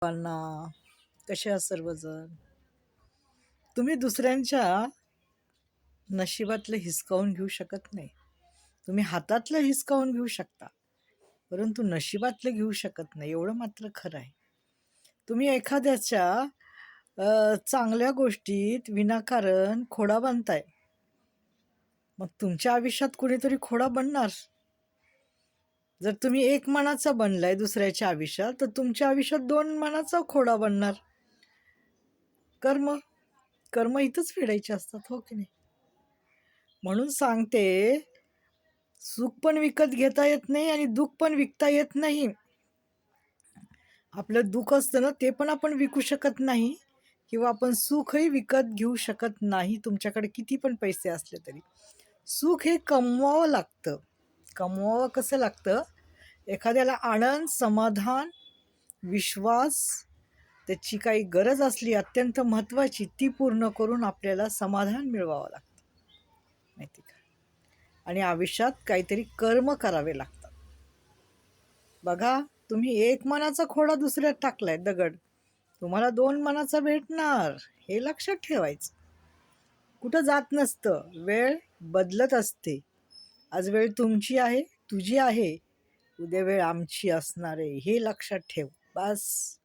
सर्वांना कसे आहात सर्वजण. तुम्ही दुसऱ्यांच्या नशिबातलं हिसकावून घेऊ शकत नाही. तुम्ही हातातलं हिसकावून घेऊ शकता, परंतु नशिबातलं घेऊ शकत नाही, एवढं मात्र खरं आहे. तुम्ही एखाद्याच्या चांगल्या गोष्टीत विनाकारण खोडा बांधताय, मग तुमच्या आयुष्यात कुणीतरी खोडा बनणार. जर तुम्ही एक मनाचा बनलाय दुसऱ्याच्या आयुष्यात, तर तुमच्या आयुष्यात दोन मनाचा खोडा बनणार. कर्म कर्म इथंच फेडायचे असतात, हो की नाही? म्हणून सांगते, सुख पण विकत घेता येत नाही आणि दुःख पण विकता येत नाही. आपलं दुःख असतं ना, ते पण आपण विकू शकत नाही, किंवा आपण सुखही विकत घेऊ शकत नाही, तुमच्याकडे किती पण पैसे असले तरी. सुख हे कमवावं लागतं. कमवावं कसं लागतं? एखाद्याला आनंद, समाधान, विश्वास, त्याची काही गरज असली अत्यंत महत्त्वाची, ती पूर्ण करून आपल्याला समाधान मिळवावं लागतं, माहिती का? आणि आयुष्यात काहीतरी कर्म करावे लागतात. बघा, तुम्ही एक मनाचा खोडा दुसऱ्यात टाकलाय, दगड, तुम्हाला दोन मनाचा भेटणार, हे लक्षात ठेवायचं. कुठं जात नसतं, वेळ बदलत असते. आज वेळ तुमची आहे, तुझी आहे, उद्या वेळ आमची असणार आहे, हे लक्षात ठेव. बस.